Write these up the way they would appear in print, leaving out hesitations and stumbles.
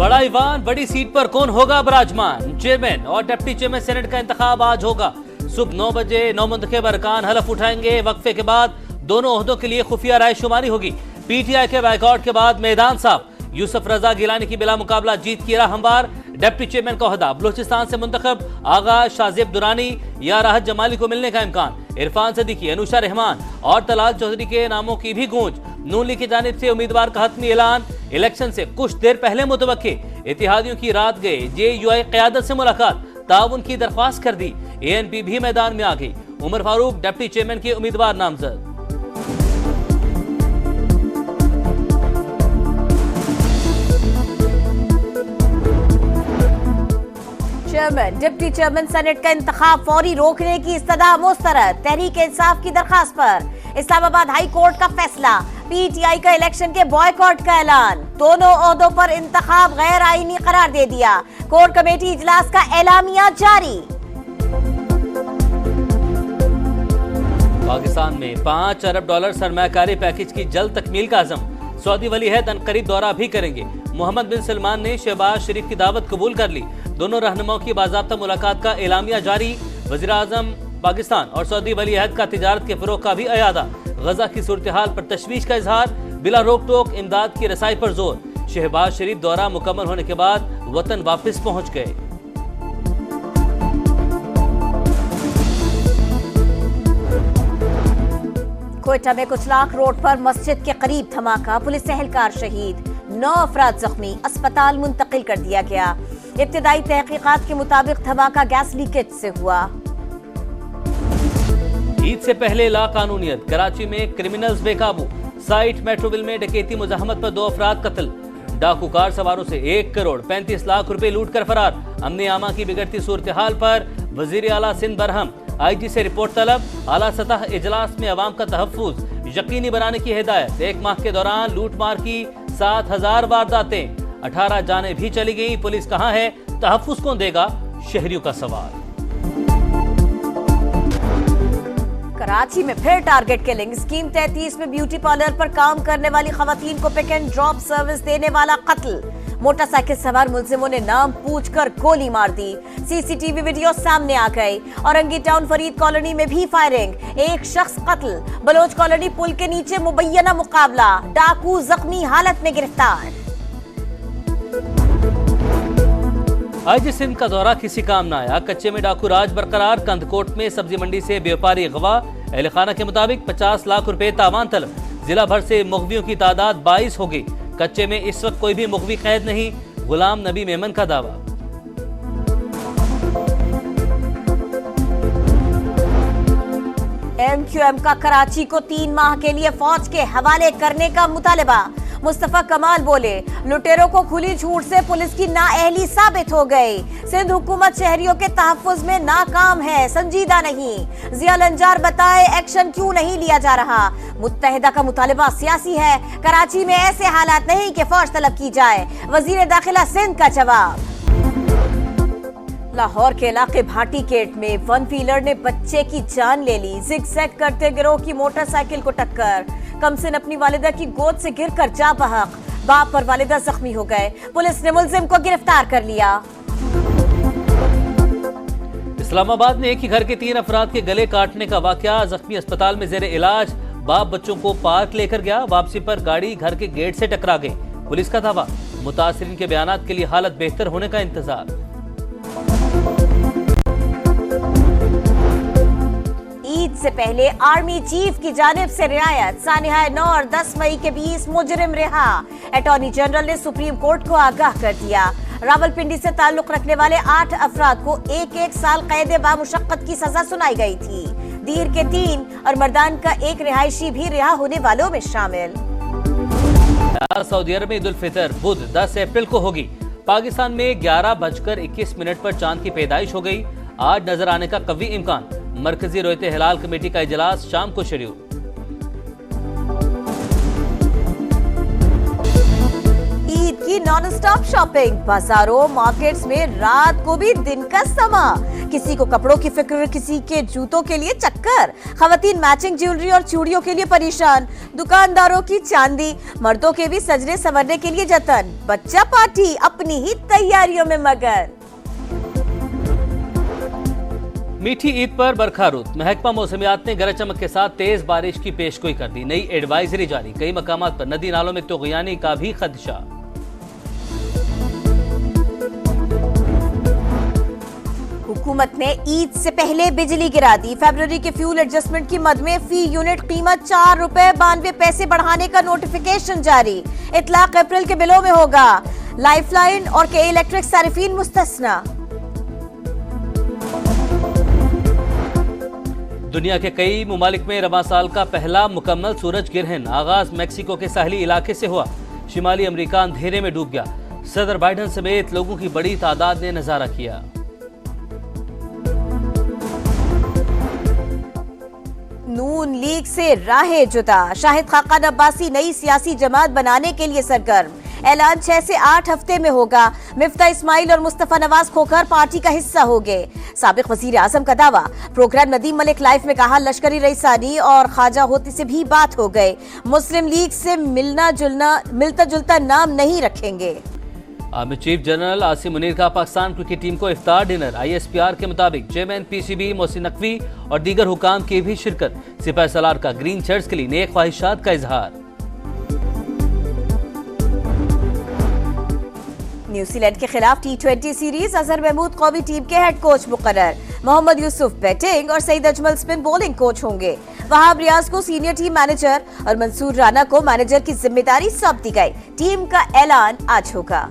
बड़ा ईवान, बड़ी सीट पर कौन होगा विराजमान? चेयरमैन और डिप्टी चेयरमैन सेनेट का इंतखाब आज होगा। सुबह 9 बजे नौमुंतखब अरकान हलफ उठाएंगे। वक्फे के बाद दोनों ओहदों के लिए खुफिया राय शुमारी होगी। पीटीआई के बाइकआउट के बाद मैदान साफ। यूसुफ रजा गिलानी की बिला मुकाबला जीत की राह हमवार। डिप्टी चेयरमैन का ओहदा बलूचिस्तान से मुंतखब आगा शाजिब दुरानी या राहत जमाली को मिलने का इम्कान। इरफान सदीकी, अनुषा रहमान और तलाल चौधरी के नामों की भी गूंज। नून लीग की जानिब से उम्मीदवार का हतमी ऐलान। इलेक्शन से कुछ देर पहले मुतवक्के। इत्तेहादियों की रात गए जेयूआई क़यादत से मुलाकात, ताउन की दरख्वास्त कर दी। एएनपी भी मैदान में आ गई। उमर फारूक डिप्टी चेयरमैन के उम्मीदवार नामजद। चेयरमैन डिप्टी चेयरमैन सेनेट का इंतखाब फौरी रोकने की इस्तदा मुस्तरद। तहरीक इंसाफ की दरखास्त पर इस्लामाबाद हाई कोर्ट का फैसला। पीटीआई का इलेक्शन के बॉयकॉट का ऐलान। दोनों ओहदों पर इंतखाब गैर आईनी करार दे दिया। कोर कमेटी इजलास का एलामिया जारी। पाकिस्तान में $5 अरब सरमायाकारी पैकेज की जल्द तकमील का अज़म। सऊदी वलीअहद अनकरीब दौरा भी करेंगे। मोहम्मद बिन सलमान ने शहबाज शरीफ की दावत कबूल कर ली। दोनों रहनुमाओं की बाज़ाब्ता मुलाकात का एलामिया जारी। वज़ीर आज़म पाकिस्तान और सऊदी वलीअहद का तिजारत के फ़रोग़ का भी अयादा। गजा की सूरत हाल पर तशवीश का इजहार। बिला रोक टोक इमदाद की रसाई पर जोर। शहबाज शरीफ दौरा मुकम्मल होने के बाद वतन वापस पहुंच गए। कोयटा में कुचलाक रोड पर मस्जिद के करीब धमाका। पुलिस एहलकार शहीद, 9 अफराद जख्मी। अस्पताल मुंतकिल कर दिया गया। इब्तिदाई तहकीकात के मुताबिक धमाका गैस लीकेज से हुआ। ईद से पहले लाकानूनियत। कराची में क्रिमिनल्स बेकाबू। साइट मेट्रोविल में डकैती मुजाहमत पर 2 अफराद कत्ल। डाकू कार सवारों से 1 करोड़ 35 लाख रुपए लूट कर फरार। अमन आमा की बिगड़ती सूरत हाल पर वजीर आला सिंध बरहम। आईजी से रिपोर्ट तलब। आला सतह इजलास में अवाम का तहफ्फुज यकीनी बनाने की हिदायत। 1 माह के दौरान लूट मार की 7000 वारदातें। 18 जानें भी चली गई। पुलिस कहां है, तहफ्फुज कौन देगा, शहरियों का सवाल। कराची में फिर टारगेट किलिंग। स्कीम 33 में ब्यूटी पार्लर पर काम करने वाली खवातीन को पिक एंड ड्रॉप सर्विस देने वाला कत्ल। मोटरसाइकिल सवार मुलजिमों ने नाम पूछकर गोली मार दी। सीसीटीवी वीडियो सामने आ गई। औरंगी टाउन फरीद कॉलोनी में भी फायरिंग। 1 शख्स कत्ल। बलोच कॉलोनी पुल के नीचे मुबैना मुकाबला। डाकू जख्मी हालत में गिरफ्तार। आईजी सिंध का दौरा किसी काम न आया। कच्चे में डाकू राज बरकरार। कंदकोट में सब्जी मंडी से व्यापारी अगवा। अहल खाना के मुताबिक 50 लाख रुपए तावान तलब। जिला भर से मुगवियों की तादाद 22 हो गई। कच्चे में इस वक्त कोई भी मुगवी कैद नहीं। गुलाम नबी मेमन का दावा। एमक्यूएम का कराची को 3 माह के लिए फौज के हवाले करने का मुतालबा। मुस्तफा कमाल बोले, लुटेरों को खुली छूट से पुलिस की नाअहली साबित हो गई। सिंध हुकूमत शहरियों के तहफ्फुज में नाकाम है, संजीदा नहीं। जिया लंजार बताए, एक्शन क्यों नहीं लिया जा रहा। मुत्तहिदा का मुतालबा सियासी है। कराची में ऐसे हालात नहीं कि फौज तलब की जाए। वजीर दाखिला सिंध का जवाब। लाहौर के इलाके भाटी गेट में वन व्हीलर ने बच्चे की जान ले ली। जिगजैग करते गिरोह की मोटरसाइकिल को टक्कर। कमसिन अपनी वालिदा की गोद से गिरकर जा बहक। बाप और वालिदा जख्मी हो गए। पुलिस ने मुलजिम को गिरफ्तार कर लिया। इस्लामाबाद में एक ही घर के 3 अफराद के गले काटने का वाकया। जख्मी अस्पताल में जेर इलाज। बाप बच्चों को पार्क लेकर गया। वापसी पर गाड़ी घर के गेट से टकरा गई। पुलिस का दावा, मुतासिरीन के बयानात के लिए हालत बेहतर होने का इंतजार। ईद से पहले आर्मी चीफ की जानिब से रियायत। सानिहा 9 और 10 मई के 20 मुजरिम रिहा। अटॉर्नी जनरल ने सुप्रीम कोर्ट को आगाह कर दिया। रावलपिंडी से ताल्लुक रखने वाले 8 अफराद को 1-1 साल कैद बामुशक्कत की सजा सुनाई गई थी। दीर के 3 और मर्दान का 1 रिहायशी भी रिहा होने वालों में शामिल। सऊदी अरब में ईद उल फितर बुध 10 अप्रैल को होगी। पाकिस्तान में 11:21 पर चांद की पैदाइश हो गई। आज नजर आने का कवी इम्कान। मरकजी रोयते हिलाल कमेटी का इजलास शाम को शेड्यूल। ईद की नॉन स्टॉप शॉपिंग। बाजारों मार्केट्स में रात को भी दिन का समा। किसी को कपड़ों की फिक्र, किसी के जूतों के लिए चक्कर। खवातीन मैचिंग ज्वेलरी और चूड़ियों के लिए परेशान, दुकानदारों की चांदी, मर्दों के भी सजने संवरने के लिए जतन। बच्चा पार्टी अपनी ही तैयारियों में मगन। मीठी ईद पर बरखा रुत, महकमा मौसमियात ने गरज चमक के साथ तेज बारिश की पेशगोई कर दी। नई एडवाइजरी जारी, कई मकामात पर नदी नालों में तोग़यानी का भी खदशा। हुकूमत ने ईद से पहले बिजली गिरा दी। फरवरी के फ्यूल एडजस्टमेंट की मद में फी यूनिट कीमत 4 रुपए 92 पैसे बढ़ाने का नोटिफिकेशन जारी। इतलाक अप्रैल के बिलों में होगा। लाइफलाइन और के इलेक्ट्रिक सारिफीन मुस्तस्ना। दुनिया के कई मुमालिक में रवां साल का पहला मुकम्मल सूरज ग्रहण आगाज मैक्सिको के साहली इलाके से हुआ। शिमाली अमेरिका अंधेरे में डूब गया। सदर बाइडन समेत लोगों की बड़ी तादाद ने नजारा किया। नून लीग से राहें जुदा, शाहिद खाकान अब्बासी नई सियासी जमात बनाने के लिए सरगर्म। ऐलान 6 से 8 हफ्ते में होगा। मिफ्ता इस्माइल और मुस्तफा नवाज खोखर पार्टी का हिस्सा हो गए। साबिक वजीर आजम का दावा, प्रोग्राम नदीम मलिक लाइफ में कहा लश्करी रईसानी और ख्वाजा होती से भी बात हो गए। मुस्लिम लीग से मिलता जुलता नाम नहीं रखेंगे। Army chief general Asim Munir का पाकिस्तान क्रिकेट टीम को इफ्तार डिनर। ISPR के मुताबिक चेयरमैन PCB मोहसिन नकवी और दीगर हुकाम की भी शिरकत। सिपाही सलार का ग्रीन शर्ट्स के लिए नेक ख्वाहिशात का इजहार। न्यूजीलैंड के खिलाफ T20 सीरीज, अजहर महमूद कौमी टीम के हेड कोच मुकर्रर। मोहम्मद यूसुफ बैटिंग और Saeed Ajmal spin bowling coach होंगे। वहाब रियाज को सीनियर टीम मैनेजर और मंसूर राना को मैनेजर की जिम्मेदारी सौंप दी गई। टीम का ऐलान आज होगा।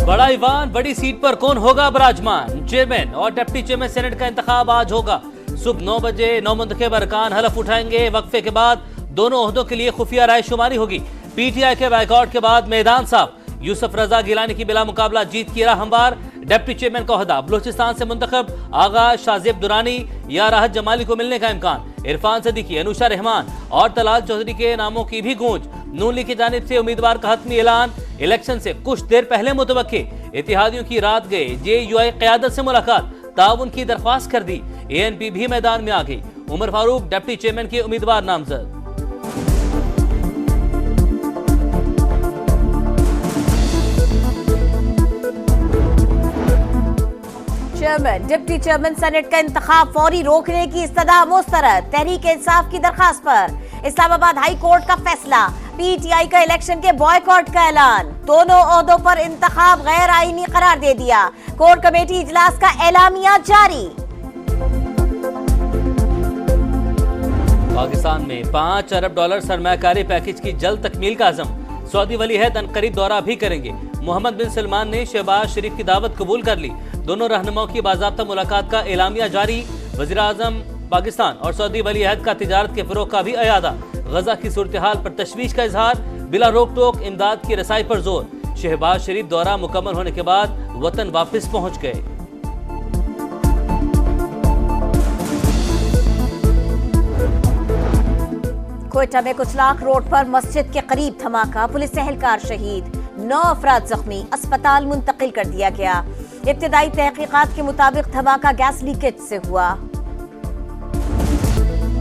बड़ा ईवान, बड़ी सीट पर कौन होगा बराजमान? चेयरमैन और डिप्टी चेयरमैन सेनेट का इंतखाब आज होगा। सुबह 9 बजे 9 मुंतखब अरकान हलफ उठाएंगे। वक्फे के बाद दोनों ओहदों के लिए खुफिया राय शुमारी होगी। PTI के बाइकआउट के बाद मैदान साफ। यूसुफ रजा गिलानी की बिला मुकाबला जीत की राह हमवार। डिप्टी चेयरमैन का ओहदा बलूचिस्तान से मुंतखब आगा शाजिब दुरानी या राहत जमाली को मिलने का इम्कान। इरफान सदीकी, अनुषा रहमान और तलाल चौधरी के नामों की भी गूंज। नून लीग की जानिब से उम्मीदवार का हतमी ऐलान। इलेक्शन से कुछ देर पहले मुतवक्के। इत्तेहादियों की रात गए JUI क़यादत से मुलाकात, ताउन की दरख्वास्त कर दी। ANP भी मैदान में आ गई। उमर फारूक डिप्टी चेयरमैन के उम्मीदवार नामजद। चेयरमैन डिप्टी चेयरमैन सेनेट का इंतखाब फौरी रोकने की इस्तदा मुस्तरद। तहरीक इंसाफ की दरखास्त पर इस्लामाबाद हाई कोर्ट का फैसला। PTI का इलेक्शन के बॉयकॉट का ऐलान। दोनों ओहदों पर इंतखाब गैर आईनी करार दे दिया। कोर कमेटी इजलास का एलामिया जारी। पाकिस्तान में $5 अरब सरमायाकारी पैकेज की जल्द तकमील का अज़म। सऊदी वली अहद अनकरीब दौरा भी करेंगे। मोहम्मद बिन सलमान ने शहबाज शरीफ की दावत कबूल कर ली। दोनों रहनुमाओं की बाज़ाब्ता मुलाकात का एलामिया जारी। वज़ीर आज़म पाकिस्तान और सऊदी वली अहद का तिजारत के फ़रोग़ का भी अयादा। गजा की सूरत हाल पर तशवीश का इजहार। बिला रोक टोक इमदाद की रसाई पर जोर। शहबाज शरीफ दौरा मुकम्मल होने के बाद वतन वापस पहुंच गए। कोयटा में कुचलाक रोड पर मस्जिद के करीब धमाका, पुलिस एहलकार शहीद, 9 अफराद जख्मी, अस्पताल मुंतकिल कर दिया गया। इब्तिदाई तहकीकात के मुताबिक धमाका गैस लीकेज से हुआ।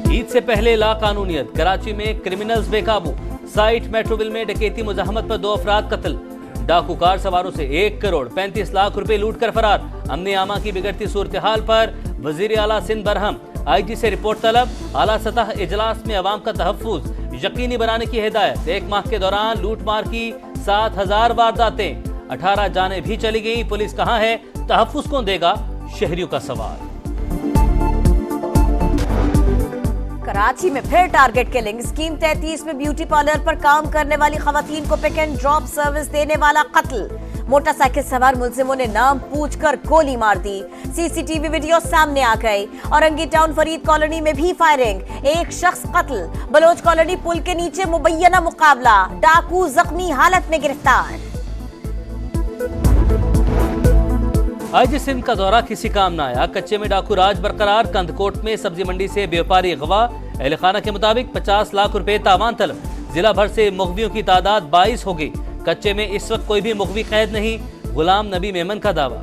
ईद से पहले लाकानूनियत, कराची में क्रिमिनल्स बेकाबू। साइट मेट्रोविल में डकैती मुजाहमत पर 2 अफराद कत्ल। डाकू कार सवारों से 1 करोड़ 35 लाख रुपए लूट कर फरार। अमन आमा की बिगड़ती सूरत हाल पर वजीर आला सिंध बरहम। IG से रिपोर्ट तलब। आला सतह इजलास में अवाम का तहफ्फुज यकीनी बनाने की हिदायत। 1 माह के दौरान लूट मार की 7000 वारदातें, 18 जानें भी चली गई। पुलिस कहाँ है, तहफ्फुज कौन देगा, शहरियों का सवाल। कराची में फिर टारगेट किलिंग। स्कीम 33 में ब्यूटी पार्लर पर काम करने वाली खवातीन को पिक एंड ड्रॉप सर्विस देने वाला कत्ल। मोटरसाइकिल सवार मुलजिमों ने नाम पूछकर गोली मार दी। CCTV वीडियो सामने आ गई। औरंगी टाउन फरीद कॉलोनी में भी फायरिंग, 1 शख्स कत्ल। बलोच कॉलोनी पुल के नीचे मुबैना मुकाबला, डाकू जख्मी हालत में गिरफ्तार। IG सिंध का दौरा किसी काम न आया। कच्चे में डाकू राज बरकरार। कंदकोट में सब्जी मंडी से व्यापारी अगवा। अहल खाना के मुताबिक 50 लाख रुपए तावान तलब। जिला भर से मुगवियों की तादाद 22 हो गई। कच्चे में इस वक्त कोई भी मुखवी कैद नहीं, गुलाम नबी मेमन का दावा।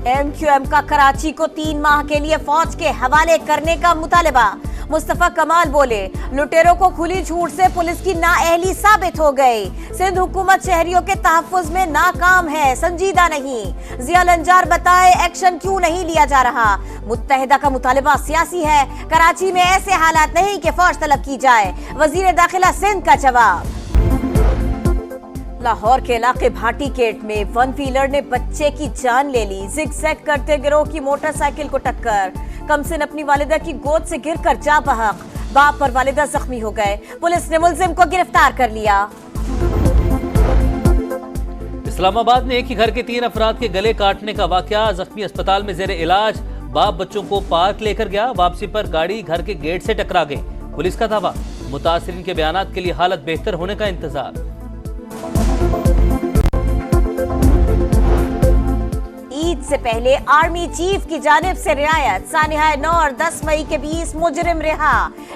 एमक्यूएम का कराची को 3 माह के लिए फौज के हवाले करने का मुतालबा। मुस्तफा कमाल बोले, लुटेरों को खुली छूट से पुलिस की नाअहली साबित हो गई। सिंध हुकूमत शहरियों के तहफ्फुज में नाकाम है, संजीदा नहीं। जिया लंजार बताए, एक्शन क्यों नहीं लिया जा रहा। मुत्तहिदा का मुतालबा सियासी है, कराची में ऐसे हालात नहीं कि फौज तलब की जाए। वजीर दाखिला सिंध का जवाब। लाहौर के इलाके भाटी गेट में वन व्हीलर ने बच्चे की जान ले ली। जिगजैग करते गिरोह की मोटरसाइकिल को टक्कर। कमसिन अपनी वालिदा की गोद से गिरकर जा बहक। बाप और वालिदा जख्मी हो गए। पुलिस ने मुलजिम को गिरफ्तार कर लिया। इस्लामाबाद में एक ही घर के 3 अफराद के गले काटने का वाकया। जख्मी अस्पताल में जेर इलाज। बाप बच्चों को पार्क लेकर गया, वापसी पर गाड़ी घर के गेट से टकरा गई। पुलिस का दावा, मुतासिरीन के बयानात के लिए हालत बेहतर होने का इंतजार। ईद से पहले आर्मी चीफ की जानिब से रियायत। सानिहा 9 और 10 मई के 20 मुजरिम रिहा।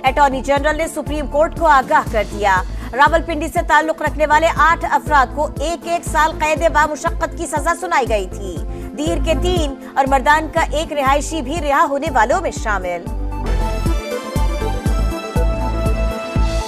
अटॉर्नी जनरल ने सुप्रीम कोर्ट को आगाह कर दिया। रावलपिंडी से ताल्लुक रखने वाले 8 अफराद को 1-1 साल कैद बामुशक्कत की सजा सुनाई गई थी। दीर के 3 और मर्दान का 1 रिहायशी भी रिहा होने वालों में शामिल।